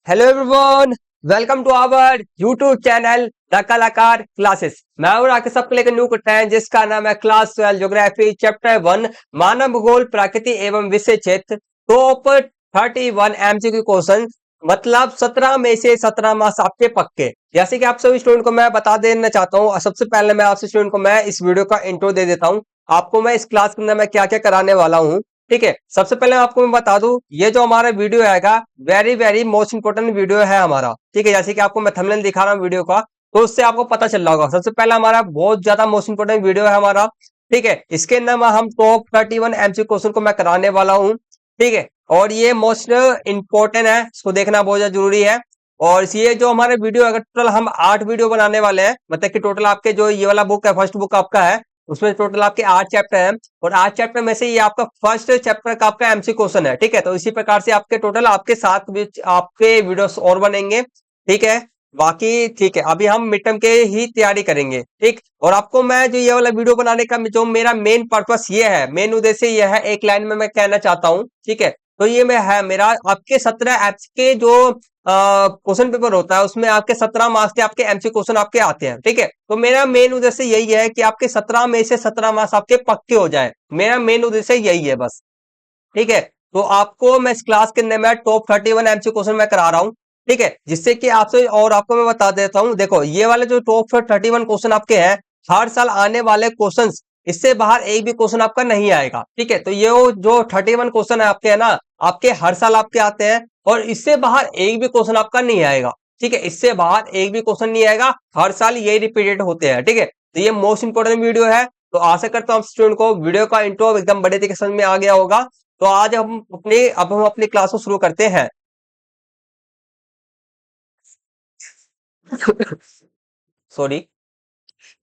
Hello everyone, welcome to our YouTube channel the Kalakar classes. मैं हूं राकेश, सबके लेकर न्यू कंटेंट जिसका नाम है क्लास 12 ज्योग्राफी चैप्टर 1 मानव भूगोल प्रकृति एवं विषय क्षेत्र टॉप 31 एमसीक्यू क्वेश्चन। मतलब 17 में से 17 मार्क्स आपके पक्के। जैसे कि आप सभी स्टूडेंट को मैं बता देना चाहता हूँ, सबसे पहले मैं आपसे स्टूडेंट को मैं इस वीडियो का इंट्रो दे देता हूँ। आपको मैं इस क्लास के अंदर मैं क्या क्या कराने वाला हूँ। ठीक है, सबसे पहले आपको मैं बता दूं, ये जो हमारा वीडियो आएगा very very most important video है हमारा। ठीक है, जैसे कि आपको मैं थंबनेल दिखा रहा हूँ वीडियो का, तो उससे आपको पता चल रहा होगा। सबसे पहला हमारा बहुत ज्यादा मोस्ट इंपोर्टेंट वीडियो है हमारा। ठीक है, इसके अंदर हम टॉप 31 एमसी क्वेश्चन को मैं कराने वाला हूँ। ठीक है, और ये मोस्ट इंपोर्टेंट है, इसको देखना बहुत ज्यादा जरूरी है। और ये जो हमारे वीडियो, अगर टोटल हम 8 वीडियो बनाने वाले हैं, मतलब कि टोटल आपके जो ये वाला बुक है, फर्स्ट बुक आपका है, उसमें टोटल आपके 8 चैप्टर हैं। और 8 चैप्टर में से ये आपका फर्स्ट चैप्टर का आपका एमसी क्वेश्चन है। ठीक है, तो इसी प्रकार से आपके टोटल आपके 7 आपके वीडियोस और बनेंगे। ठीक है, बाकी ठीक है, अभी हम मिड टर्म के ही तैयारी करेंगे। ठीक, और आपको मैं जो ये वाला वीडियो बनाने का जो मेरा मेन पर्पस ये है, मेन उद्देश्य ये है, एक लाइन में मैं कहना चाहता हूँ। ठीक है, तो ये मैं है मेरा आपके 17 एप्स के जो क्वेश्चन पेपर होता है, उसमें आपके 17 मार्क्स के आपके एमसी क्वेश्चन आपके आते हैं। ठीक है, तो मेरा मेन उद्देश्य यही है कि आपके 17 में से 17 मार्क्स आपके पक्के हो जाए। मेरा मेन उद्देश्य यही है बस। ठीक है, तो आपको मैं इस क्लास के अंदर मैं टॉप 31 एमसी क्वेश्चन मैं करा रहा हूँ। ठीक है, जिससे कि आपसे, और आपको मैं बता देता हूँ, देखो ये वाले जो टॉप 31 क्वेश्चन आपके हैं, हर साल आने वाले क्वेश्चन, इससे बाहर एक भी क्वेश्चन आपका नहीं आएगा। ठीक है, तो ये जो 31 क्वेश्चन है आपके, है ना, आपके हर साल आपके आते हैं, और इससे बाहर एक भी क्वेश्चन आपका नहीं आएगा। ठीक है, इससे बाहर एक भी क्वेश्चन नहीं आएगा, हर साल यही रिपीटेड होते हैं। ठीक है, तो ये मोस्ट इंपोर्टेंट वीडियो है। तो आशा करता हूँ स्टूडेंट को वीडियो का इंट्रो एकदम बड़े तरीके से समझ में आ गया होगा। तो आज हम अपनी क्लास को शुरू करते हैं। सॉरी,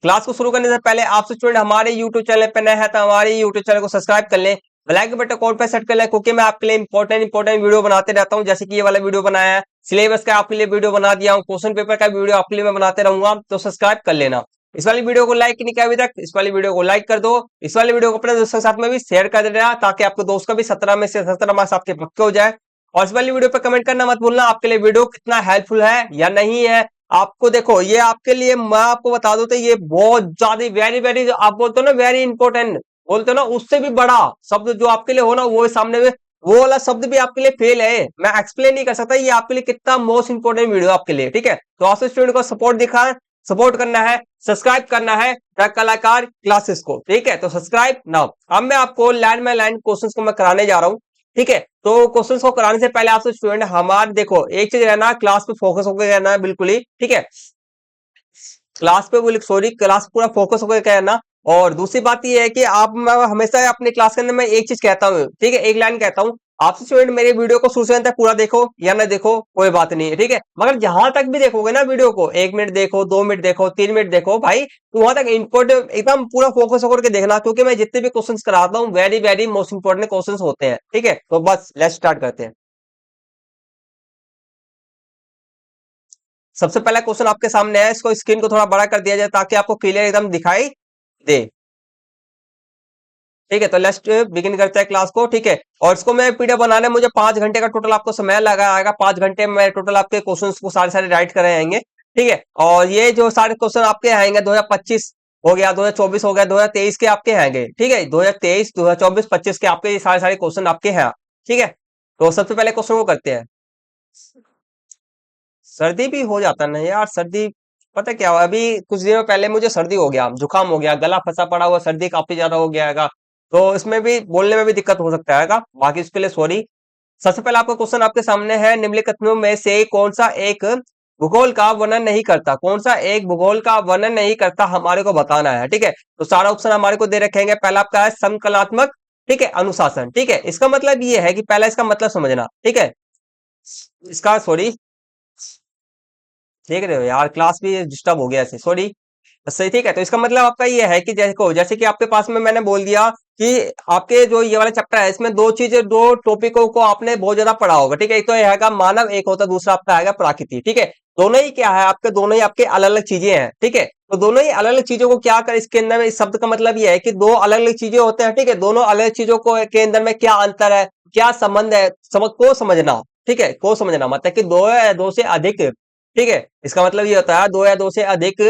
क्लास को शुरू करने से पहले आपसे स्टूडेंट हमारे YouTube चैनल पर नए हैं तो हमारे YouTube चैनल को सब्सक्राइब कर लें, बेल आइकन बटन कॉल पे सेट कर लें, क्योंकि मैं आपके लिए इंपॉर्टेंट वीडियो बनाते रहता हूं। जैसे कि ये वाला वीडियो बनाया है, सिलेबस का आपके लिए वीडियो बना दिया हूं, क्वेश्चन पेपर का वीडियो आपके लिए मैं बनाते रहूंगा, तो सब्सक्राइब कर लेना। इस वाली वीडियो को लाइक नहीं किया अभी तक, इस वाली वीडियो को लाइक कर दो। इस वाली वीडियो को अपने दोस्तों के साथ में भी शेयर कर देना, ताकि आपके दोस्त का भी 17 में से 17 मार्क्स आपके पक्के हो जाए। और इस वाली वीडियो पर कमेंट करना मत भूलना, आपके लिए वीडियो कितना हेल्पफुल है या नहीं है। आपको देखो, ये आपके लिए मैं आपको बता दूं तो ये बहुत ज्यादा वेरी वेरी, आप बोलते हो ना वेरी इंपॉर्टेंट, बोलते हो ना, उससे भी बड़ा शब्द जो आपके लिए हो ना, वो सामने में वो वाला शब्द भी आपके लिए फेल है। मैं एक्सप्लेन नहीं कर सकता ये आपके लिए कितना मोस्ट इंपोर्टेंट वीडियो आपके लिए। ठीक है, तो आपसे स्टूडेंट को सपोर्ट करना है, सब्सक्राइब करना है द कलाकार क्लासेस को। ठीक है, तो सब्सक्राइब नाउ। अब मैं आपको लाइन बाय लाइन क्वेश्चंस को मैं कराने जा रहा हूँ। ठीक है, तो क्वेश्चंस को कराने से पहले आपसे स्टूडेंट हमारे, देखो एक चीज रहना, क्लास पे फोकस होकर रहना है बिल्कुल ही। ठीक है, क्लास पे बोले, सॉरी, क्लास पूरा फोकस होकर कहना। और दूसरी बात ये है कि आप, मैं हमेशा अपने क्लास के अंदर मैं एक चीज कहता हूँ, ठीक है, एक लाइन कहता हूँ, आपसे स्टूडेंट मेरे वीडियो को शुरू से अंत तक पूरा देखो या ना देखो कोई बात नहीं है। ठीक है, मगर जहां तक भी देखोगे ना वीडियो को, 1 मिनट देखो, 2 मिनट देखो, 3 मिनट देखो भाई, तो वहां तक इंपोर्टेंट एकदम पूरा फोकस होकर के देखना, क्योंकि मैं जितने भी क्वेश्चंस कराता हूँ very very most important questions होते हैं। ठीक है, तो बस लेट्स स्टार्ट करते हैं। सबसे पहला क्वेश्चन आपके सामने है, इसको स्क्रीन को थोड़ा बड़ा कर दिया जाए ताकि आपको क्लियर एकदम दिखाई दे। ठीक है, तो लेट्स बिगिन करते हैं क्लास को। ठीक है, और इसको मैं पीडीएफ बनाने में मुझे 5 घंटे का टोटल आपको समय लगा आएगा। 5 घंटे में टोटल आपके क्वेश्चंस को सारे सारे राइट करे आएंगे। ठीक है, और ये जो सारे क्वेश्चन आपके आएंगे 2025 हो गया, 2024 हो गया, 2023 के आपके आएंगे। ठीक है, 2023, 2024, 25 के आपके ये सारे सारे क्वेश्चन आपके हैं। ठीक है, तो सबसे पहले क्वेश्चन को करते हैं। सर्दी भी हो जाता है ना यार, सर्दी, पता क्या हुआ, अभी कुछ दिनों पहले मुझे सर्दी हो गया, जुकाम हो गया, गला फंसा पड़ा हुआ, सर्दी काफी ज्यादा हो गया है। तो इसमें भी बोलने में भी दिक्कत हो सकता है, बाकी इसके लिए सॉरी। सबसे पहले आपका क्वेश्चन आपके सामने है, निम्नलिखित कथनों में से कौन सा एक भूगोल का वर्णन नहीं करता, कौन सा एक भूगोल का वर्णन नहीं करता, हमारे को बताना है। ठीक है, तो सारा ऑप्शन हमारे को दे रखेंगे। पहला आपका है संकलात्मक, ठीक है, अनुशासन। ठीक है, इसका मतलब ये है कि पहला इसका मतलब समझना। ठीक है, इसका सॉरी, देख रहे हो यार, क्लास भी डिस्टर्ब हो गया ऐसे, सॉरी। सही, ठीक है, तो इसका मतलब आपका ये है कि जैसे कि आपके पास में मैंने बोल दिया कि आपके जो ये वाला चैप्टर है, इसमें दो चीजें, दो टॉपिकों को आपने बहुत ज्यादा पढ़ा होगा। ठीक है, एक तो ये है मानव, एक होता है दूसरा आपका आएगा प्रकृति। ठीक है, दोनों ही क्या है आपके, दोनों ही आपके अलग अलग चीजें हैं। ठीक है, तो दोनों ही अलग अलग चीजों को क्या कर, इसके अंदर में इस शब्द का मतलब ये है कि दो अलग अलग चीजें होते हैं। ठीक है, दोनों अलग चीजों को के अंदर में क्या अंतर है, क्या संबंध है, को समझना। ठीक है, को समझना मतलब कि दो या दो से अधिक, ठीक है, इसका मतलब ये होता है दो या दो से अधिक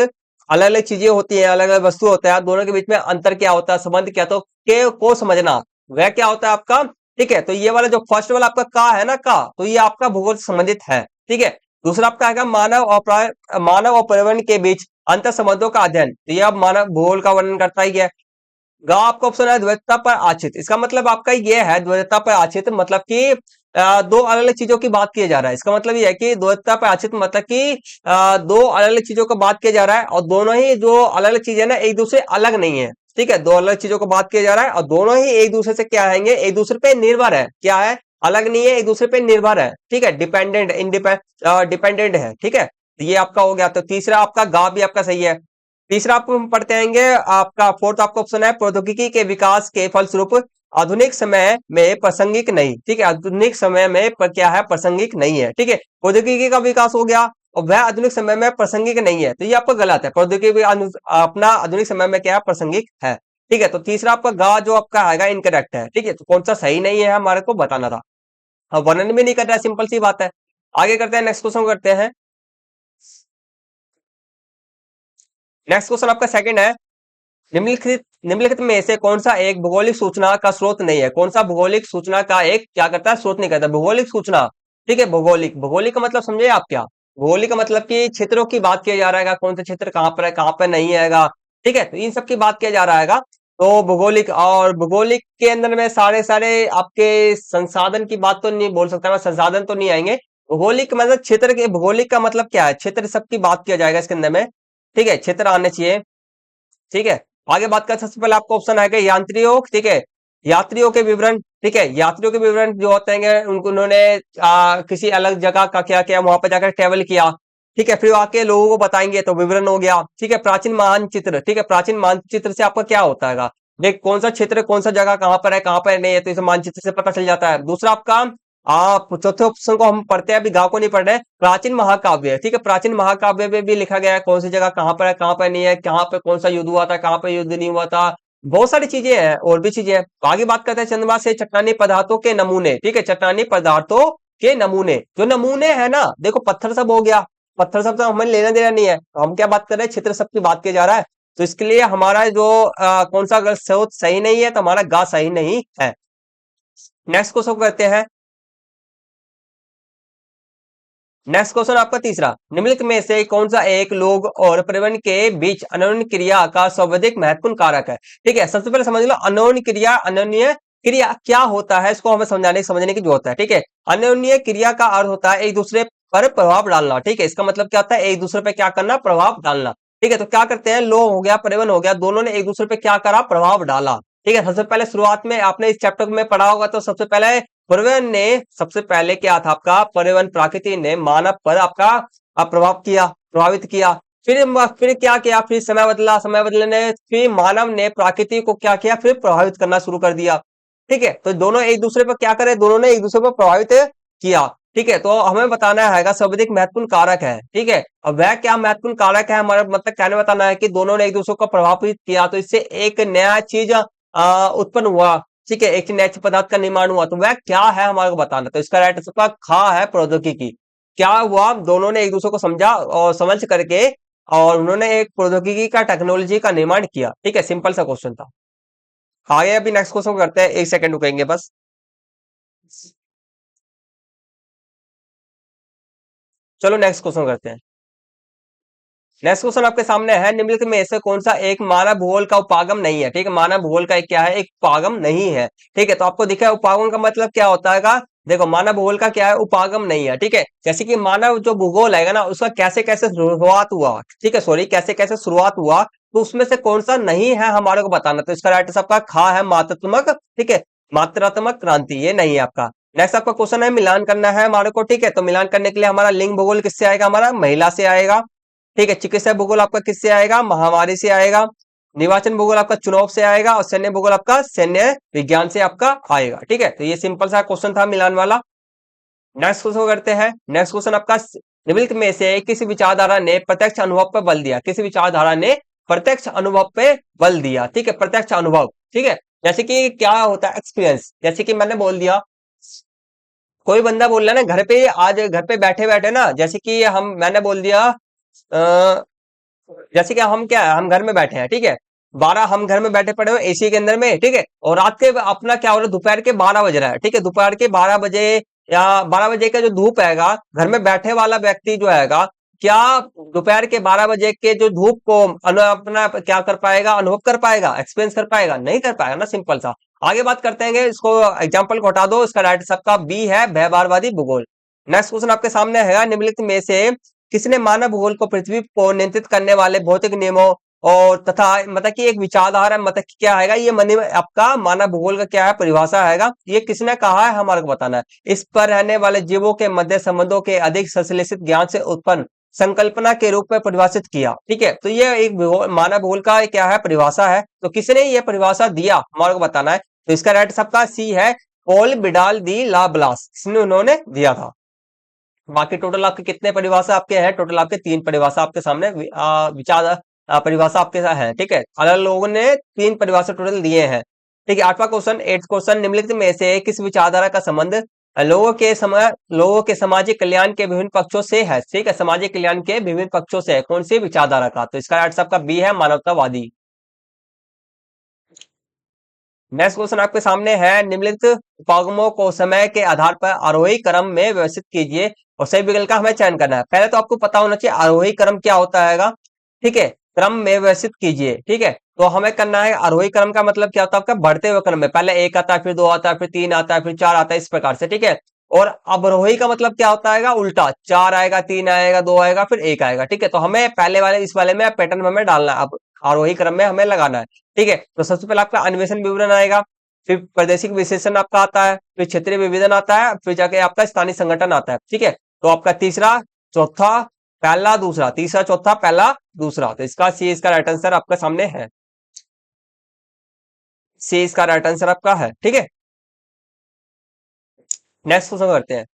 अलग अलग चीजें होती हैं, अलग अलग वस्तु होता है, दोनों के बीच में अंतर क्या होता है, संबंध क्या, तो के को समझना वह क्या होता है आपका, ठीक है। तो ये वाला जो फर्स्ट वाला आपका का है ना, का, तो ये आपका भूगोल से संबंधित है, ठीक है। दूसरा आपका आएगा मानव और पर्यावरण के बीच अंतर संबंधों का अध्ययन, तो ये अब मानव भूगोल का वर्णन करता ही है। ग आपका ऑप्शन है द्वैतता पर आश्रित, इसका मतलब आपका ये है द्वैतता पर आश्रित मतलब कि दो अलग अलग चीजों की बात किया जा रहा है, इसका मतलब ये है कि द्वैतता पर आश्रित मतलब कि दो अलग अलग चीजों का बात किया जा रहा है और दोनों ही जो अलग अलग चीजें ना एक दूसरे अलग नहीं है, ठीक है, दो अलग चीजों को बात किया जा रहा है और दोनों ही एक दूसरे से क्या आएंगे, एक दूसरे पे निर्भर है, क्या है, अलग नहीं है, एक दूसरे पे निर्भर है, ठीक है, डिपेंडेंट डिपेंडेंट है, ठीक है। तो ये आपका हो गया, तो तीसरा आपका गा भी आपका सही है। तीसरा आपको हम पढ़ते आएंगे, आपका फोर्थ आपका ऑप्शन है प्रौद्योगिकी के विकास के फलस्वरूप आधुनिक समय में प्रासंगिक नहीं, ठीक है, आधुनिक समय में पर क्या है, प्रासंगिक नहीं है, ठीक है, प्रौद्योगिकी का विकास हो गया और वह आधुनिक समय में प्रासंगिक नहीं है, तो ये आपका गलत है, प्रौद्योगिकी अपना आधुनिक समय में क्या है, प्रासंगिक है, ठीक है। तो तीसरा आपका गा जो आपका आएगा इनकरेक्ट है, ठीक है, तो कौन सा सही नहीं है हमारे को बताना था, अब वर्णन भी नहीं कर रहा है, सिंपल सी बात है। आगे करते हैं, नेक्स्ट क्वेश्चन करते हैं। नेक्स्ट क्वेश्चन आपका सेकंड है, निम्नलिखित में से कौन सा एक भौगोलिक सूचना का स्रोत नहीं है, कौन सा भौगोलिक सूचना का एक क्या करता है, स्रोत नहीं करता, भौगोलिक सूचना, ठीक है, भौगोलिक, भौगोलिक का मतलब समझे आप क्या, भौगोलिक का मतलब कि क्षेत्रों की बात किया जा रहा है, कौन सा क्षेत्र कहाँ पर है, कहाँ पर नहीं है, ठीक है, तो इन सब की बात किया जा रहा है। तो भौगोलिक, और भौगोलिक के अंदर में सारे सारे आपके संसाधन की बात तो नहीं बोल सकता मैं, संसाधन तो नहीं आएंगे, भौगोलिक मतलब क्षेत्र के, भौगोलिक का मतलब क्या है, क्षेत्र सबकी बात किया जाएगा इसके अंदर में, ठीक है, क्षेत्र आने चाहिए, ठीक है। आगे बात करते हैं, सबसे पहले आपको ऑप्शन आएगा यात्रियों, ठीक है, यात्रियों के विवरण, ठीक है, यात्रियों के विवरण जो होते हैं उनको उन्होंने किसी अलग जगह का क्या किया, वहां पर जाकर ट्रेवल किया, ठीक है, फिर आके लोगों को बताएंगे तो विवरण हो गया, ठीक है। प्राचीन मानचित्र, ठीक है, प्राचीन मानचित्र से आपका क्या होता है, देख कौन सा क्षेत्र कौन सा जगह कहाँ पर है कहाँ पर नहीं है, तो इस मानचित्र से पता चल जाता है। दूसरा आपका आप चौथे ऑप्शन को हम पढ़ते हैं, अभी गांव को नहीं पढ़ रहे, प्राचीन महाकाव्य, ठीक है, प्राचीन महाकाव्य में भी लिखा गया है कौन सी जगह कहाँ पर है कहाँ पर नहीं है, कहाँ पे कौन सा युद्ध हुआ था, कहाँ पे युद्ध नहीं हुआ था, बहुत सारी चीजें हैं और भी चीजें हैं। तो आगे बात करते हैं चंद्रमा से चट्टानी पदार्थों के नमूने, ठीक है, चट्टानी पदार्थों के नमूने, जो नमूने है ना, देखो पत्थर सब हो गया, पत्थर सब तो हमें लेना देना नहीं है, तो हम क्या बात कर रहे हैं, क्षेत्र सब की बात किया जा रहा है, तो इसके लिए हमारा जो कौन सा अगर स्रोत सही नहीं है तो हमारा गा सही नहीं है। नेक्स्ट क्वेश्चन करते हैं, नेक्स्ट क्वेश्चन आपका तीसरा, निम्नलिखित में से कौन सा एक लोग और पर्यावरण के बीच अन्योन्य क्रिया का सर्वाधिक महत्वपूर्ण कारक है, ठीक है, सबसे पहले समझ लो अन्योन्य क्रिया, अन्योन्य क्रिया क्या होता है, इसको हमें समझने की जरूरत है, ठीक है। अन्योन्य क्रिया का अर्थ होता है एक दूसरे पर प्रभाव डालना, ठीक है, इसका मतलब क्या होता है, एक दूसरे पे क्या करना, प्रभाव डालना, ठीक है। तो क्या करते हैं, लोग हो गया पर्यावरण हो गया, दोनों ने एक दूसरे पे क्या करा, प्रभाव डाला, ठीक है। सबसे पहले शुरुआत में आपने इस चैप्टर में पढ़ा होगा, तो सबसे पहले पर्यावरण ने, सबसे पहले क्या था आपका, पर्यावरण प्रकृति ने मानव पर आपका प्रभाव किया, प्रभावित किया, फिर क्या किया, फिर समय बदला, समय बदलने फिर मानव ने प्रकृति को क्या किया, फिर प्रभावित करना शुरू कर दिया, ठीक है। तो दोनों एक दूसरे पर क्या करे, दोनों ने एक दूसरे पर प्रभावित किया, ठीक है। तो हमें बताना है सर्वाधिक महत्वपूर्ण कारक है, ठीक है। अब वह क्या महत्वपूर्ण कारक है, हमारा मतलब कहने बताना है कि दोनों ने एक दूसरे को प्रभावित किया, तो इससे एक नया चीज उत्पन्न हुआ, ठीक है, एक नए पदार्थ का निर्माण हुआ, तो वह क्या है हमारे को बताना, तो इसका राइट आंसर का खा है प्रौद्योगिकी। क्या हुआ, दोनों ने एक दूसरे को समझा और समझ करके और उन्होंने एक प्रौद्योगिकी का टेक्नोलॉजी का निर्माण किया, ठीक है, सिंपल सा क्वेश्चन था। आगे अभी नेक्स्ट क्वेश्चन करते हैं, एक सेकंड रुकेंगे बस। चलो नेक्स्ट क्वेश्चन करते हैं। नेक्स्ट क्वेश्चन आपके सामने है, निम्नलिखित में से कौन सा एक मानव भूगोल का उपागम नहीं है, ठीक है, मानव भूगोल का एक क्या है, एक उपागम नहीं है, ठीक है। तो आपको दिखा है उपागम का मतलब क्या होता है, देखो मानव भूगोल का क्या है, उपागम नहीं है, ठीक है। जैसे कि मानव जो भूगोल है ना, उसका कैसे कैसे शुरुआत हुआ, ठीक है, सॉरी कैसे कैसे शुरुआत हुआ, तो उसमें से कौन सा नहीं है हमारे को बताना, तो इसका राइट सबका खा है मात्रात्मक, ठीक है, मात्रात्मक क्रांति, ये नहीं है आपका। नेक्स्ट आपका क्वेश्चन है, मिलान करना है हमारे को, ठीक है, तो मिलान करने के लिए हमारा लिंग भूगोल किससे आएगा, हमारा महिला से आएगा, ठीक है। चिकित्सा भूगोल आपका किससे आएगा, महामारी से आएगा। निर्वाचन भूगोल आपका चुनाव से आएगा और सैन्य भूगोल आपका सैन्य विज्ञान से आपका आएगा, ठीक है। तो ये सिंपल सा क्वेश्चन था मिलान वाला। नेक्स्ट क्वेश्चन करते हैं, नेक्स्ट क्वेश्चन आपका, निम्नलिखित में से किसी विचारधारा ने प्रत्यक्ष अनुभव पर बल दिया, किसी विचारधारा ने प्रत्यक्ष अनुभव पे बल दिया, ठीक है, प्रत्यक्ष अनुभव, ठीक है। जैसे कि क्या होता है एक्सपीरियंस, जैसे कि मैंने बोल दिया कोई बंदा बोल रहा है ना घर पे, आज घर पे बैठे बैठे ना, जैसे कि मैंने बोल दिया जैसे कि हम क्या है, हम घर में बैठे हैं, ठीक है, 12 हम घर में बैठे पड़े हुए एसी के अंदर में, ठीक है, और रात के अपना क्या हो रहा है, दोपहर के 12 बज रहा है, ठीक है, दोपहर के 12 बजे या 12 बजे का जो धूप आएगा, घर में बैठे वाला व्यक्ति जो आएगा, क्या दोपहर के 12 बजे के जो धूप को अपना क्या कर पाएगा, अनुभव कर पाएगा, एक्सपीरियंस कर पाएगा, नहीं कर पाएगा ना, सिंपल सा। आगे बात करते हैं, इसको एग्जाम्पल को हटा दो, इसका राइट सबका बी है, व्यवहारवादी भूगोल। नेक्स्ट क्वेश्चन आपके सामने है, निम्नलिखित में से किसने मानव भूगोल को पृथ्वी को नियंत्रित करने वाले भौतिक नियमों और तथा मतलब कि एक विचारधारा, मतलब कि क्या है ये मनी आपका मानव भूगोल का क्या है, परिभाषा है, ये किसने कहा है, हमारे को बताना है। इस पर रहने वाले जीवों के मध्य संबंधों के अधिक संश्लेषित ज्ञान से उत्पन्न संकल्पना के रूप में परिभाषित किया, ठीक है, तो ये एक मानव भूगोल का क्या है, परिभाषा है, तो किसने ये परिभाषा दिया, हमारे को बताना है। तो इसका राइट सबका सी है, पॉल बिडाल दी ला ब्लास, इसने उन्होंने दिया था। बाकी टोटल आपके कितने परिभाषा आपके हैं, टोटल आपके 3 परिभाषा आपके सामने विचार परिभाषा आपके साथ है, ठीक है, अलग लोगों ने 3 परिभाषा टोटल दिए हैं, ठीक है। 8वां क्वेश्चन, 8th क्वेश्चन, निम्नलिखित में से किस विचारधारा का संबंध लोगों के सामाजिक कल्याण के विभिन्न पक्षों से है, ठीक है, सामाजिक कल्याण के विभिन्न पक्षों से है, कौन सी विचारधारा का, तो इसका राइट सबका बी है, मानवतावादी। नेक्स्ट क्वेश्चन आपके सामने है, निम्नलिखित उपागमों को समय के आधार पर आरोही क्रम में व्यवस्थित कीजिए और सही विकल्प का हमें चयन करना है। पहले तो आपको पता होना चाहिए आरोही क्रम क्या होता है, ठीक है, क्रम में व्यवस्थित कीजिए, ठीक है, तो हमें करना है आरोही क्रम का मतलब क्या होता है आपका, बढ़ते हुए क्रम में, पहले 1 आता है, फिर 2 आता है, फिर 3 आता है, फिर 4 आता है, इस प्रकार से, ठीक है। और अवरोही का मतलब क्या होता है, उल्टा, 4 आएगा, 3 आएगा, 2 आएगा, फिर 1 आएगा, ठीक है, तो हमें पहले वाले इस वाले में पैटर्न हमें डालना है, अब आरोही क्रम में हमें लगाना है, ठीक है। तो सबसे पहले आपका अन्वेषण विवरण आएगा, फिर प्रादेशिक विशेषण आपका आता है, फिर क्षेत्रीय विविधन आता है, फिर जाके आपका स्थानीय संगठन आता है, ठीक है। तो आपका तीसरा चौथा पहला दूसरा, तीसरा चौथा पहला दूसरा, तो इसका सी इसका राइट आंसर आपके सामने है, सी इसका राइट आंसर आपका है, ठीक है। नेक्स्ट क्वेश्चन करते हैं,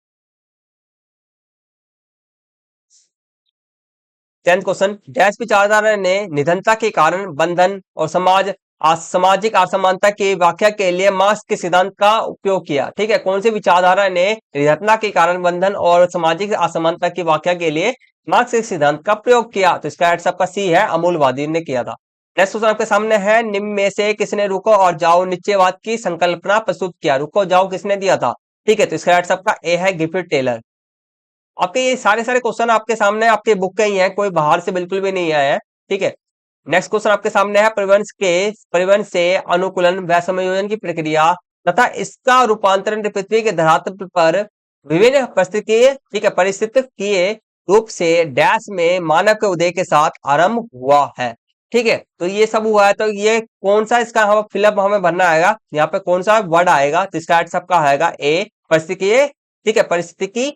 10th क्वेश्चन, डैश विचारधारा ने निधनता के कारण बंधन और सामाजिक असमानता की व्याख्या के लिए मार्क्स के सिद्धांत का उपयोग किया, ठीक है, कौन सी विचारधारा ने निधनता के कारण बंधन और सामाजिक असमानता की व्याख्या के लिए मार्क्स के सिद्धांत का प्रयोग किया, तो इसका राइट आपका सी है, अमूलवादी ने किया था। नेक्स्ट क्वेश्चन आपके सामने है, निम्न में से किसने रुको और जाओ निश्चयवाद की संकल्पना प्रस्तुत किया, रुको जाओ किसने दिया था, ठीक है, तो इसका राइट आपका ए है, गिफिट टेलर। आपके ये सारे सारे क्वेश्चन आपके सामने आपके बुक के ही हैं, कोई बाहर से बिल्कुल भी नहीं आया है, ठीक है। नेक्स्ट क्वेश्चन आपके सामने है, परिवहन से अनुकूलन व समायोजन की प्रक्रिया तथा इसका रूपांतरण पृथ्वी के धरातल पर विभिन्न परिस्थिति, ठीक है, परिस्थितिकीय रूप से डैश में मानव के उदय के साथ आरंभ हुआ है, ठीक है, तो ये सब हुआ है, तो ये कौन सा इसका हम फिलअप हमें भरना आएगा, यहाँ पे कौन सा वर्ड आएगा, तो इसका सबका आएगा ए, परिस्थितिकीय, ठीक है, परिस्थितिकी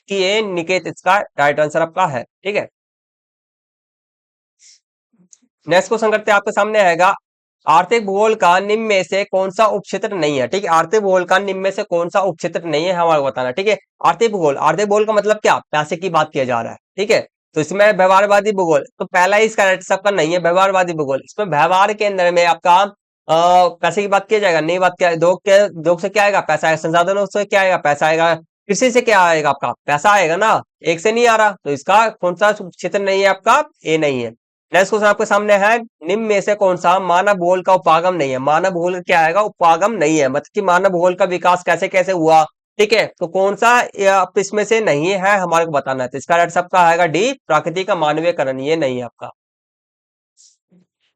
कि ये निकेत इसका राइट आंसर आपका है, ठीक है। नेक्स्ट क्वेश्चन करते हैं, आपके सामने आएगा, आर्थिक भूगोल का निम्न में से कौन सा उपक्षेत्र नहीं है, ठीक है, आर्थिक भूगोल का निम्न में से कौन सा उपक्षेत्र नहीं है, हमारे बताना, ठीक है। आर्थिक भूगोल का मतलब क्या, पैसे की बात किया जा रहा है, ठीक है, तो इसमें व्यवहारवादी भूगोल, तो पहला ही इसका राइट सबका नहीं है, व्यवहारवादी भूगोल, इसमें व्यवहार के अंदर में आपका पैसे की बात किया जाएगा, नहीं बात क्या, दोग से क्या आएगा, पैसा आएगा, संसाधनों से क्या आएगा, पैसा आएगा, कृषि से क्या आएगा, आपका पैसा आएगा ना, एक से नहीं आ रहा, तो इसका कौन सा क्षेत्र नहीं है आपका, ए नहीं है। नेक्स्ट क्वेश्चन आपके सामने है, निम्न में से कौन सा मानव भूगोल का उपागम नहीं है, मानव भूगोल क्या आएगा, उपागम नहीं है, मतलब कि मानव भूगोल का विकास कैसे कैसे हुआ, ठीक है, तो कौन सा इसमें से नहीं है, हमारे को बताना है, तो इसका राइट सबका आएगा डी, प्राकृतिक का मानवीयकरण, ये नहीं है आपका।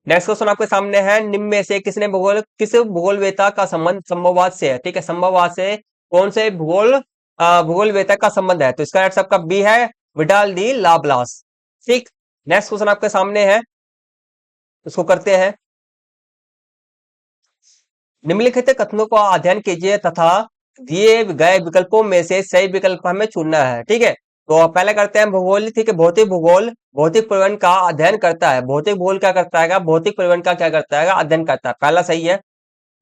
नेक्स्ट क्वेश्चन आपके सामने है, निम्न में से किस भूगोलवेता का संबंध संभववाद से है, ठीक है, संभववाद से कौन से भूगोलवेता का संबंध है, तो इसका राइट सबका बी है, विडाल डी लाब्लास, ठीक। नेक्स्ट क्वेश्चन आपके सामने है, इसको करते हैं, निम्नलिखित कथनों का अध्ययन कीजिए तथा दिए गए विकल्पों में से सही विकल्प हमें चुनना है, ठीक है। तो पहले करते हैं भूगोल, ठीक है, भौतिक भूगोल भौतिक परिवहन का अध्ययन करता है, भौतिक भूगोल क्या करता है, भौतिक परिवहन का क्या करता है, अध्ययन करता है, पहला सही है,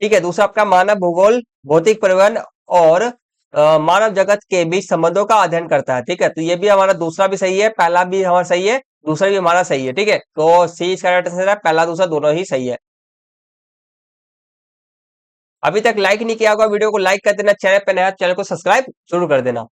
ठीक है। दूसरा आपका मानव भूगोल भौतिक परिवहन और मानव जगत के बीच संबंधों का अध्ययन करता है, ठीक है, तो ये भी हमारा दूसरा भी सही है, पहला भी हमारा सही है, दूसरा भी हमारा सही है, ठीक है, तो सी इसका राइट आंसर है, पहला दूसरा दोनों ही सही है। अभी तक लाइक नहीं किया होगा वीडियो को लाइक कर देना, चैनल पे नया चैनल को सब्सक्राइब जरूर कर देना।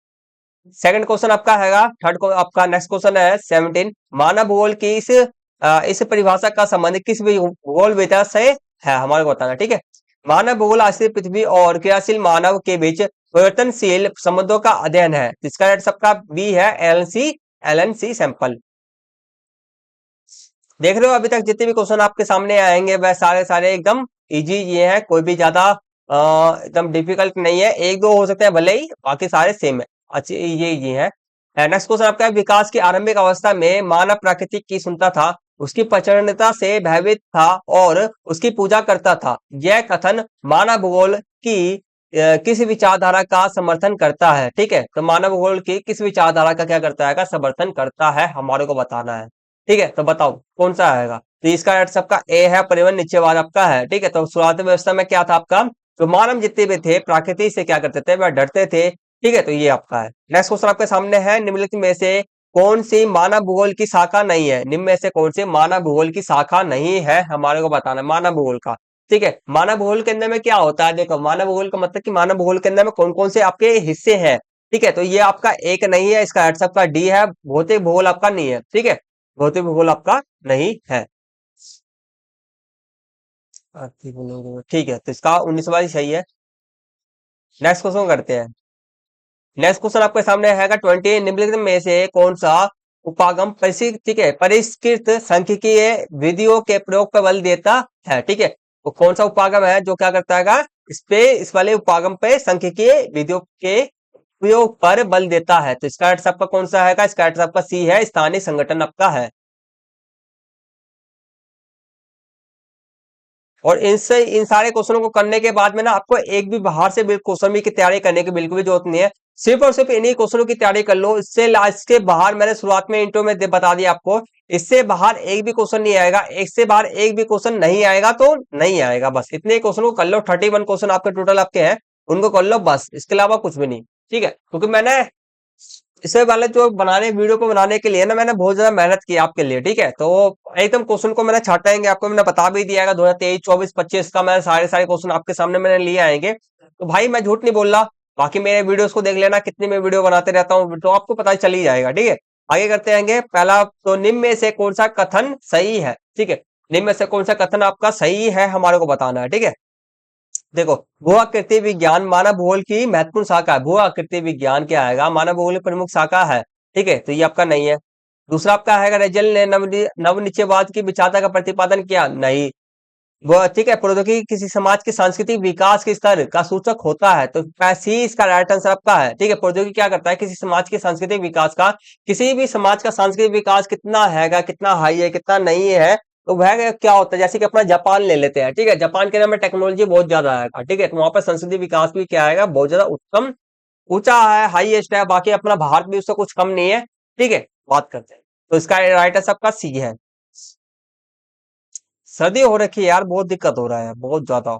सेकंड क्वेश्चन आपका हैगा, थर्ड को आपका नेक्स्ट क्वेश्चन है 17। मानव भूगोल की इस परिभाषा का संबंध किस भूगोल विधा से है, हमारे को बताना। ठीक है, मानव भूगोल आश्रित पृथ्वी और क्रियाशील मानव के बीच परिवर्तनशील संबंधों का अध्ययन है। इसका राइट सबका बी है, एलन सी सैंपल। देख रहे हो अभी तक जितने भी क्वेश्चन आपके सामने आएंगे वह सारे सारे एकदम इजी ये है, कोई भी ज्यादा एकदम डिफिकल्ट नहीं है। एक दो हो सकते हैं भले ही, बाकी सारे सेम है, अच्छे ये है। नेक्स्ट क्वेश्चन आपका है, विकास की आरंभिक अवस्था में मानव प्राकृतिक की सुनता था, उसकी प्रचंडता से भयभीत था और उसकी पूजा करता था। यह कथन मानव भूगोल की किस विचारधारा का समर्थन करता है। ठीक है, तो मानव भूगोल की किस विचारधारा का क्या करता है, का समर्थन करता है, हमारे को बताना है। ठीक है, तो बताओ कौन सा आएगा। तो इसका राइट सबका ए है, परिवहन निश्चयवाद आपका है। ठीक है, तो शुरुआती व्यवस्था में क्या था आपका, तो मानव जितने भी थे प्रकृति से क्या करते थे, वह डरते थे। ठीक है, तो ये आपका है। नेक्स्ट क्वेश्चन आपके सामने है, निम्नलिखित में से कौन सी मानव भूगोल की शाखा नहीं है। निम्न में से कौन सी मानव भूगोल की शाखा नहीं है, हमारे को बताना है मानव भूगोल का। ठीक है, मानव भूगोल के अंदर में क्या होता है, देखो मानव भूगोल का मतलब कि मानव भूगोल के अंदर में कौन कौन से आपके हिस्से हैं। ठीक है, तो ये आपका एक नहीं है, इसका आंसर आपका डी है, भौतिक भूगोल आपका नहीं है। ठीक है, भौतिक भूगोल आपका नहीं है। आर्थिक भूगोल, ठीक है, तो इसका 19वां सही है। नेक्स्ट क्वेश्चन करते हैं। नेक्स्ट क्वेश्चन आपके सामने है 20। निम्नलिखित में से कौन सा उपागम ठीक है परिष्कृत सांख्यिकीय विधियों के प्रयोग पर बल देता है। ठीक है, तो कौन सा उपागम है जो क्या करता है, इस वाले उपागम पे सांख्यिकीय विधियों के प्रयोग पर बल देता है। तो इसका आंसर आपका कौन सा है, इसका आंसर आपका सी है, स्थानीय संगठन आपका है। और इनसे इन सारे क्वेश्चनों को करने के बाद में ना आपको एक भी बाहर से क्वेश्चन भी की तैयारी करने की बिल्कुल भी जरूरत नहीं है, सिर्फ और सिर्फ इन्हीं क्वेश्चनों की तैयारी कर लो। इससे लास्ट के बाहर मैंने शुरुआत में इंट्रो में बता दिया आपको, इससे बाहर एक भी क्वेश्चन नहीं आएगा, एक से बाहर एक भी क्वेश्चन नहीं आएगा तो नहीं आएगा। बस इतने क्वेश्चन को कर लो, 31 क्वेश्चन आपके टोटल आपके हैं, उनको कर लो बस, इसके अलावा कुछ भी नहीं। ठीक है, क्योंकि मैंने इससे पहले जो बनाने वीडियो को बनाने के लिए ना मैंने बहुत ज्यादा मेहनत की आपके लिए। ठीक है, तो एकदम क्वेश्चन को मैंने छाटेंगे, आपको मैंने बता भी दिया है 2023 24 25 का मैं सारे सारे क्वेश्चन आपके सामने मैंने लिए आएंगे। तो भाई मैं झूठ नहीं बोल रहा, बाकी मेरे वीडियोस को देख लेना, कितनी मैं वीडियो बनाते रहता हूँ तो आपको पता चल ही जाएगा। ठीक है, आगे करते आएंगे। पहला तो निम्न में से कौन सा कथन सही है। ठीक है, निम्न में से कौन सा कथन आपका सही है, हमारे को बताना है। ठीक है, देखो भू आकृति विज्ञान मानव भूगोल की महत्वपूर्ण शाखा है। भू आकृति विज्ञान क्या आएगा, मानव भूगोल की प्रमुख शाखा है। ठीक है, तो ये आपका नहीं है। दूसरा आपका है, रेजल ने नवनिश्चयवाद की विचारता का प्रतिपादन किया, नहीं। वो ठीक है, प्रौद्योगिकी किसी समाज के सांस्कृतिक विकास के स्तर का सूचक होता है, तो सी इसका राइट आंसर आपका है। ठीक है, प्रौद्योगिकी क्या करता है, किसी समाज के सांस्कृतिक विकास का, किसी भी समाज का सांस्कृतिक विकास कितना हैगा, कितना हाई है, कितना नहीं है, तो वह क्या होता है, जैसे कि अपना जापान ले लेते हैं। ठीक है, जापान के अंदर में टेक्नोलॉजी बहुत ज्यादा है। ठीक है, तो वहां पर सांस्कृतिक विकास भी क्या आएगा, बहुत ज्यादा उत्तम, ऊंचा है, हाईएस्ट है। बाकी अपना भारत भी उससे कुछ कम नहीं है। ठीक है, बात करते हैं, तो इसका राइट आंसर आपका सी है। सर्दी हो रखी है यार, बहुत दिक्कत हो रहा है बहुत ज्यादा।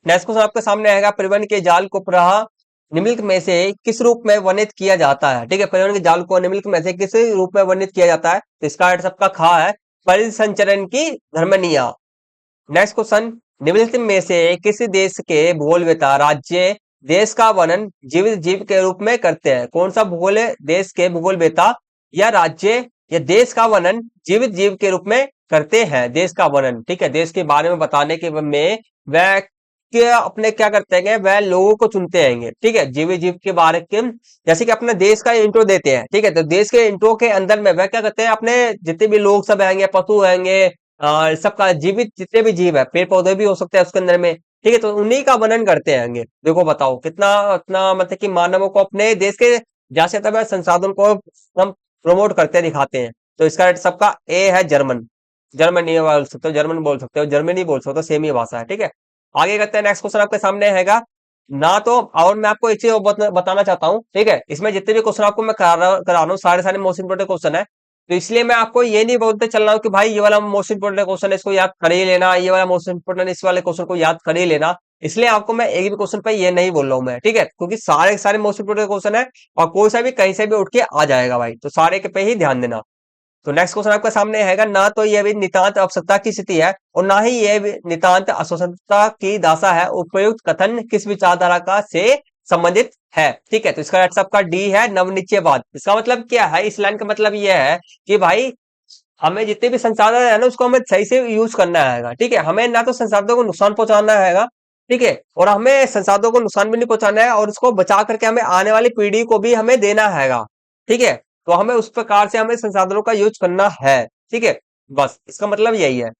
नेक्स्ट क्वेश्चन आपके सामने आएगा, परिवहन के जाल को पुनः निम्नलिखित में से किस रूप में वर्णित किया जाता है। ठीक है, परिवहन के जाल को निम्नलिखित में से किस रूप में वर्णित किया जाता है, तो इसका आंसर सबका खा है, परिसंचरण की धर्मनिया। नेक्स्ट क्वेश्चन, निम्नलिखित में से किसी देश के भूगोलवेत्ता राज्य देश का वर्णन जीवित जीव के रूप में करते हैं। कौन सा भूगोल देश के भूगोलवेत्ता या राज्य या देश का वर्णन जीवित जीव के रूप में करते हैं, देश का वर्णन। ठीक है, देश के बारे में बताने के में वह अपने क्या करते हैं, वह लोगों को चुनते हैं। ठीक है, जीवित जीव के बारे के जैसे कि अपने देश का इंट्रो देते हैं। ठीक है, तो देश के इंट्रो के अंदर में वह क्या करते हैं, अपने जितने भी लोग सब आएंगे, पशु आएंगे, सबका जीवित जितने भी जीव है, पेड़ पौधे भी हो सकते हैं उसके अंदर में। ठीक है, तो उन्हीं का वर्णन करते हैं। देखो बताओ कितना इतना मतलब कि मानवों को अपने देश के जैसे तब संसाधन को हम प्रमोट करते दिखाते हैं। तो इसका सबका ए है, जर्मन। जर्मन नहीं बोल सकते हो, जर्मन बोल सकते हो, जर्मनी बोल सकते हो, सेम ही भाषा है। ठीक है, आगे करते हैं। नेक्स्ट क्वेश्चन आपके सामने हैगा ना, तो और मैं आपको एक चीज बताना चाहता हूँ। ठीक है, इसमें जितने भी क्वेश्चन आपको मैं करा रहा हूँ सारे सारे मोस्ट इंपोर्टेंट क्वेश्चन है, तो इसलिए मैं आपको ये नहीं बोलते चल रहा हूँ कि भाई ये वाला मोस्ट इंपोर्टेंट क्वेश्चन है, इसको याद कर ही लेना, ये वाला मोस्ट इंपोर्टेंट इस वाले क्वेश्चन को याद कर ही लेना। इसलिए आपको मैं एक भी क्वेश्चन पे ये नहीं बोल रहा हूँ मैं। ठीक है, क्योंकि सारे सारे मोस्ट इंपोर्टेंट क्वेश्चन है और कोई सा भी कहीं से भी उठ के आ जाएगा भाई, तो सारे के पे ही ध्यान देना। तो नेक्स्ट क्वेश्चन आपके सामने हैगा, ना तो यह भी नितांत आवश्यकता की स्थिति है और ना ही यह भी नितांत अस्वतंत्रता की दासा है, उपयुक्त कथन किस विचारधारा का से संबंधित है। ठीक है, तो इसका राइट आपका डी है, नवनिश्चयवाद। इसका मतलब क्या है, इस लाइन का मतलब यह है कि भाई हमें जितने भी संसाधन है ना उसको हमें सही से यूज करना है। ठीक है, हमें ना तो संसाधनों को नुकसान पहुंचाना है, ठीक है, और हमें संसाधनों को नुकसान भी नहीं पहुंचाना है, और उसको बचा करके हमें आने वाली पीढ़ी को भी हमें देना है। ठीक है, तो हमें उस प्रकार से हमें संसाधनों का यूज करना है। ठीक है, बस इसका मतलब यही है।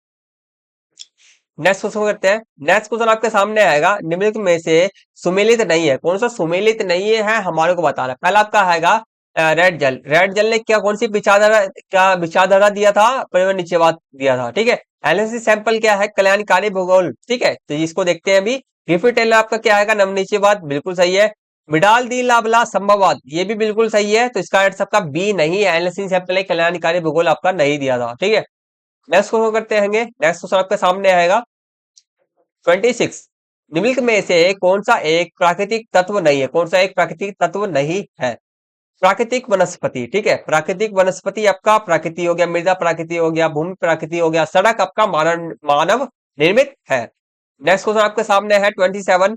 नेक्स्ट क्वेश्चन करते हैं। नेक्स्ट क्वेश्चन आपके सामने आएगा, निम्नलिखित में से सुमेलित नहीं है, कौन सा सुमेलित नहीं है हमारे को बताना है। पहला आपका आएगा रेड जल। रेड जल ने क्या कौन सी विचारधारा, क्या विचारधारा दिया था, परिवहन नीचेवाद दिया था। ठीक है, एनालिसिस सैंपल क्या है, कल्याणकारी भूगोल। ठीक है, तो इसको देखते हैं अभी। ग्रिफिथ टेलर आपका क्या आएगा, नवनिश्चयवाद, बिल्कुल सही है। मिडाल दी लाबला संभववाद, ये भी बिल्कुल सही है, तो इसका आंसर सबका बी नहीं है, एनालिसिस सैंपल कल्याणकारी भूगोल आपका नहीं दिया था। ठीक है, नेक्स्ट क्वेश्चन करते हैं। नेक्स्ट क्वेश्चन आपके सामने आएगा 26। निम्नलिखित में से कौन सा एक प्राकृतिक तत्व नहीं है, कौन सा एक प्राकृतिक तत्व नहीं है। प्राकृतिक वनस्पति। ठीक है, प्राकृतिक वनस्पति आपका प्राकृति हो गया, मृदा प्राकृति हो गया, भूमि प्राकृति हो गया, सड़क आपका मानव मानव निर्मित है। नेक्स्ट क्वेश्चन आपके सामने है 27।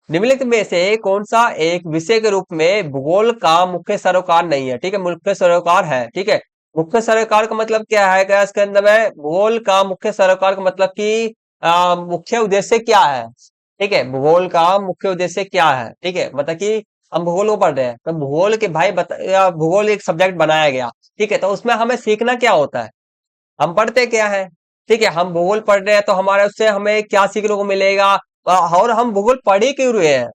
निम्नलिखित में से कौन सा एक विषय के रूप में भूगोल का मुख्य सरोकार नहीं है। ठीक है, मुख्य सरोकार है। ठीक है, मुख्य सरोकार का मतलब क्या है, क्या इसके अंदर में भूगोल का मुख्य सरोकार का मतलब कि मुख्य उद्देश्य क्या है। ठीक है, भूगोल का मुख्य उद्देश्य क्या है। ठीक है, मतलब कि हम भूगोल को पढ़ रहे हैं तो भूगोल के भाई या भूगोल एक सब्जेक्ट बनाया गया। ठीक है, तो उसमें हमें सीखना क्या होता है, हम पढ़ते क्या है। ठीक है, हम भूगोल पढ़ रहे हैं तो हमारे उससे हमें क्या सीखने को मिलेगा, और हम भूगोल पढ़ ही क्यों रहे हैं।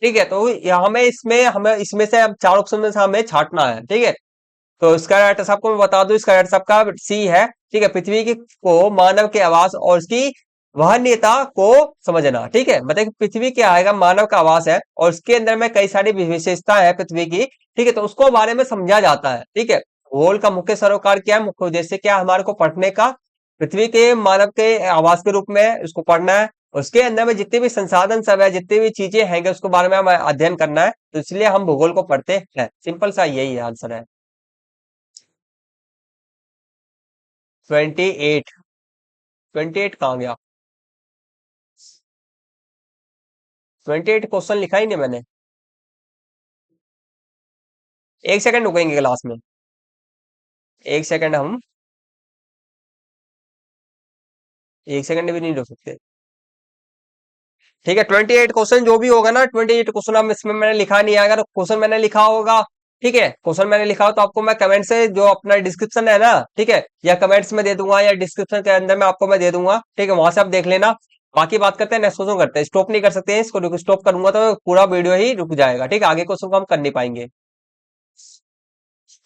ठीक है, तो हमें इसमें से अब चार ऑप्शन में से हमें छांटना है। ठीक है, तो इसका राइट आंसर आपको मैं बता दूं, इसका राइट आंसर आपका सी है। ठीक है, पृथ्वी की को मानव के आवास और उसकी वहनीयता को समझना। ठीक है, मतलब कि पृथ्वी क्या आएगा, मानव का आवास है और उसके अंदर में कई सारी विशेषता है पृथ्वी की। ठीक है, तो उसको बारे में समझा जाता है। ठीक है, भूगोल का मुख्य सरोकार क्या है, मुख्य उद्देश्य क्या है हमारे को पढ़ने का, पृथ्वी के मानव के आवास के रूप में उसको पढ़ना है, उसके अंदर में जितने भी संसाधन सब है, जितनी भी चीजें हैं उसके बारे में हमें अध्ययन करना है, तो इसलिए हम भूगोल को पढ़ते हैं। सिंपल सा यही आंसर है। 28। 28 कहाँ गया, 28 क्वेश्चन लिखा ही नहीं मैंने। एक सेकंड रुकेंगे क्लास में, एक सेकंड, हम एक सेकंड भी नहीं रुक सकते। ठीक है, 28 क्वेश्चन जो भी होगा ना, 28 क्वेश्चन अब इसमें मैंने लिखा नहीं है। अगर क्वेश्चन मैंने लिखा होगा, ठीक है, क्वेश्चन मैंने लिखा हो तो आपको मैं कमेंट से जो अपना डिस्क्रिप्शन है ना, ठीक है, या कमेंट्स में दे दूंगा या डिस्क्रिप्शन के अंदर में आपको मैं दे दूंगा। ठीक है, वहां से आप देख लेना। बाकी बात करते हैं नेक्स्ट क्वेश्चन करते हैं। स्टॉप नहीं कर सकते हैं इसको, स्टॉप करूंगा तो पूरा वीडियो ही रुक जाएगा। ठीक है, आगे क्वेश्चन को हम कर नहीं पाएंगे।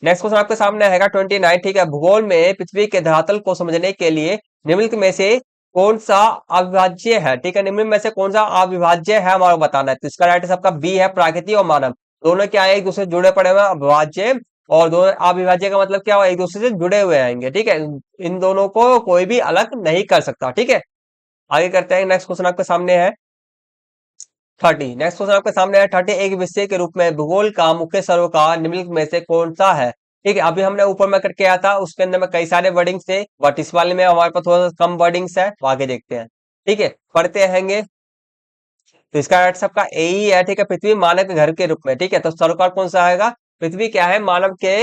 नेक्स्ट क्वेश्चन आपके सामने आएगा 29। ठीक है, भूगोल में पृथ्वी के धरातल को समझने के लिए निम्नलिखित में से कौन सा अविभाज्य है। ठीक है, निम्न में से कौन सा अविभाज्य है हमारा बताना है, तो इसका राइट सबका बी है, प्राकृतिक और मानव दोनों क्या है, एक दूसरे से जुड़े पड़े हुए हैं, अविभाज्य। और दोनों अविभाज्य का मतलब क्या हुआ, एक दूसरे से जुड़े हुए आएंगे। ठीक है, इन दोनों को कोई भी अलग नहीं कर सकता। ठीक है, आगे करते हैं। नेक्स्ट क्वेश्चन आपके सामने है 30। नेक्स्ट क्वेश्चन आपके सामने है 30। एक विषय के रूप में भूगोल का मुख्य सरोकार निम्नलिखित में से कौन सा है। ठीक है, अभी हमने ऊपर में करके आया था, उसके अंदर में कई सारे वर्डिंग्स थे, बट इस वाले में हमारे पास थोड़ा सा कम वर्डिंग्स है, तो आगे देखते हैं। ठीक है, पढ़ते रहेंगे। तो इसका अर्थ सबका ए ही है। ठीक है, पृथ्वी मानव के घर के रूप में। ठीक है, तो सरोकार कौन सा आएगा, पृथ्वी क्या है, मानव के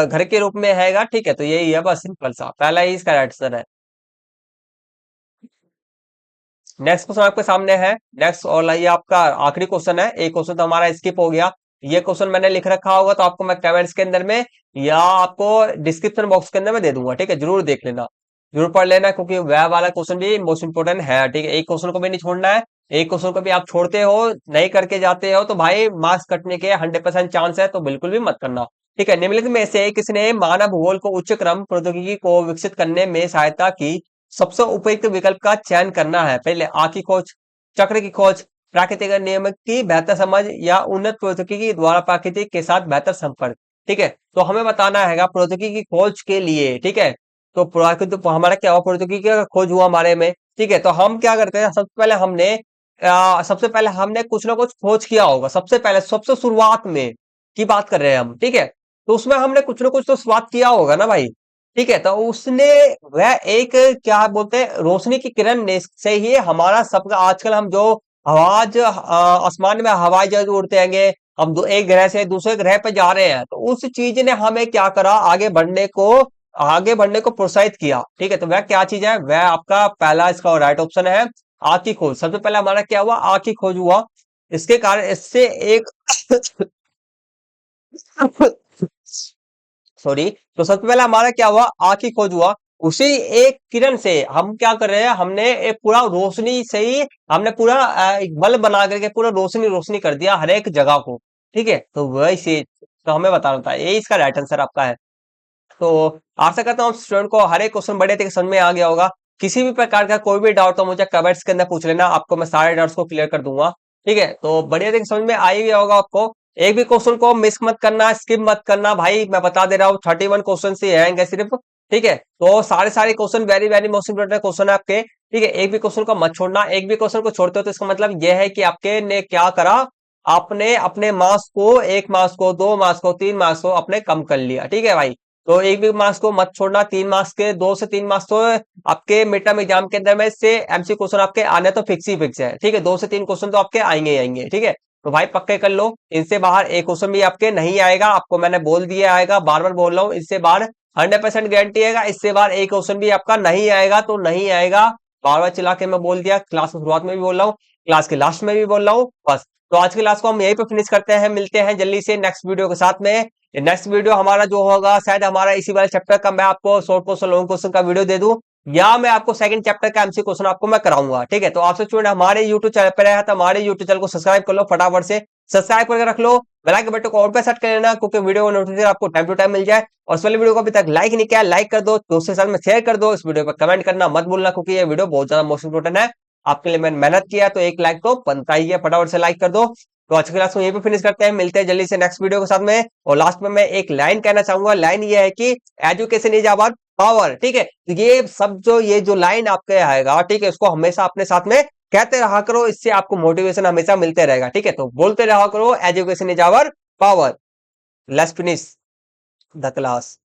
घर के रूप में हैगा। ठीक है, तो यही है, बस सिंपल सा पहला ही इसका आंसर है। नेक्स्ट क्वेश्चन आपके सामने है। नेक्स्ट और ये आपका आखिरी क्वेश्चन है, एक क्वेश्चन तो हमारा स्किप हो गया। ये क्वेश्चन मैंने लिख रखा होगा तो आपको मैं कमेंट्स के अंदर में या आपको डिस्क्रिप्शन बॉक्स के अंदर में दे दूंगा। ठीक है, जरूर देख लेना, जरूर पढ़ लेना, क्योंकि वह वाला क्वेश्चन भी मोस्ट इंपोर्टेंट है। ठीक है, एक क्वेश्चन को भी नहीं छोड़ना है, एक क्वेश्चन को भी आप छोड़ते हो, नहीं करके जाते हो तो भाई मार्क्स कटने के 100% चांस है, तो बिल्कुल भी मत करना। ठीक है, निम्नलिखित में से किसने मानव भूगोल को उच्च क्रम प्रौद्योगिकी को विकसित करने में सहायता की, सबसे उपयुक्त विकल्प का चयन करना है। पहले आ की खोज, चक्र की खोज, प्राकृतिक नियम की बेहतर समझ या उन्नत प्रौद्योगिकी द्वारा प्राकृतिक के साथ बेहतर संपर्क। ठीक है, तो हमें बताना है प्रौद्योगिकी की खोज के लिए। ठीक है, तो प्राकृतिक तो हमारा क्या हुआ, प्रौद्योगिकी का खोज हुआ हमारे में। ठीक है, तो हम क्या करते हैं, सबसे पहले हमने कुछ ना कुछ खोज किया होगा, सबसे पहले सबसे शुरुआत में। की बात कर रहे हैं हम, ठीक है। तो उसमें हमने कुछ ना कुछ तो स्वाद किया होगा ना भाई, ठीक है। तो उसने वह एक क्या बोलते हैं रोशनी की किरण से ही हमारा सबका आजकल हम जो आवाज आसमान में हवाई जहाज उड़ते हैं, हम एक ग्रह से दूसरे ग्रह पे जा रहे हैं, तो उस चीज ने हमें क्या करा, आगे बढ़ने को प्रोत्साहित किया, ठीक है। तो वह क्या चीज है, वह आपका पहला इसका राइट ऑप्शन है आग की खोज। सबसे पहले हमारा क्या हुआ, आग की खोज हुआ। इसके कारण इससे एक सॉरी। तो सबसे पहले हमारा क्या हुआ, आंख की खोज हुआ। उसी एक किरण से हम क्या कर रहे हैं, हमने एक पूरा रोशनी से ही हमने पूरा एक बल्ब बना करके पूरा रोशनी रोशनी कर दिया हर एक जगह को, ठीक है। तो वही से तो हमें बताना था, ये इसका राइट आंसर आपका है। तो आशा करता हूँ स्टूडेंट को हर एक क्वेश्चन बढ़िया तरीके से समझ में आ गया होगा। किसी भी प्रकार का कोई भी डाउट तो मुझे कमेंट्स के अंदर पूछ लेना, आपको मैं सारे डाउट्स को क्लियर कर दूंगा, ठीक है। तो बढ़िया तरीके से समझ में आ ही गया होगा आपको। एक भी क्वेश्चन को मिस मत करना, स्किप मत करना भाई, मैं बता दे रहा हूँ 31 क्वेश्चन ही आएंगे सिर्फ, ठीक है। तो सारे सारे question very very most important question है आपके, ठीक है। एक भी क्वेश्चन को मत छोड़ना, एक भी क्वेश्चन को छोड़ते हो तो इसका मतलब यह है कि आपके ने क्या करा, आपने अपने मार्क्स को, एक मार्क्स को, दो मार्क्स को, तीन मार्क्स को अपने कम कर लिया, ठीक है भाई। तो एक भी मार्क्स को मत छोड़ना, 3 मार्क्स के 2 से 3 मार्क्स तो आपके मिड टर्म एग्जाम के अंदर में से एमसी क्वेश्चन आपके आने तो फिक्स ही फिक्स है, ठीक है। 2 से 3 क्वेश्चन तो आपके आएंगे ही आएंगे, ठीक है। तो भाई पक्के कर लो, इनसे बाहर एक क्वेश्चन भी आपके नहीं आएगा, आपको मैंने बोल दिया आएगा, बार बार बोल रहा हूँ, इससे बाहर 100% गारंटी आएगा, इससे बाहर एक क्वेश्चन भी आपका नहीं आएगा तो नहीं आएगा। बार बार चिल्ला के मैं बोल दिया, क्लास की शुरुआत में भी बोल रहा हूँ, क्लास के लास्ट में भी बोल रहा हूँ, बस। तो आज की क्लास को हम यहीं पे फिनिश करते हैं, मिलते हैं जल्दी से नेक्स्ट वीडियो के साथ में। नेक्स्ट वीडियो हमारा जो होगा शायद हमारा इसी वाले चैप्टर का मैं आपको शॉर्ट क्वेश्चन लॉन्ग क्वेश्चन का वीडियो दे दूं, या मैं आपको सेकंड चैप्टर का एमसी क्वेश्चन आपको मैं कराऊंगा, ठीक है। तो आपसे स्टूडेंट हमारे यूट्यूब चैनल पर है तो हमारे यूट्यूब चैनल को सब्सक्राइब कर लो, फटाफट से सब्सक्राइब करके रख लो, बेल आइकन बटन को ऑन पे सेट कर लेना, क्योंकि वीडियो का नोटिफिकेशन आपको टाइम टू टाइम मिल जाए। और इस वाले वीडियो को अभी तक लाइक नहीं किया, लाइक कर दो, दोस्तों के साथ में शेयर कर दो, इस वीडियो पर कमेंट करना मत भूलना, क्योंकि ये वीडियो बहुत ज्यादा मोस्ट इंपोर्टेंट है, आपके लिए मैंने मेहनत किया, तो एक लाइक तो बनता ही है, फटाफट से लाइक कर दो। तो आज की क्लास को यहीं पे फिनिश करते हैं, मिलते हैं जल्दी से नेक्स्ट वीडियो के साथ में। और लास्ट में मैं एक लाइन कहना चाहूंगा, लाइन ये है कि एजुकेशन इज अवर पावर, ठीक है। तो ये जो लाइन आपके आएगा, ठीक है, इसको हमेशा अपने साथ में कहते रहा करो, इससे आपको मोटिवेशन हमेशा मिलते रहेगा, ठीक है। तो बोलते रहा करो, education is our power. Let's finish the class.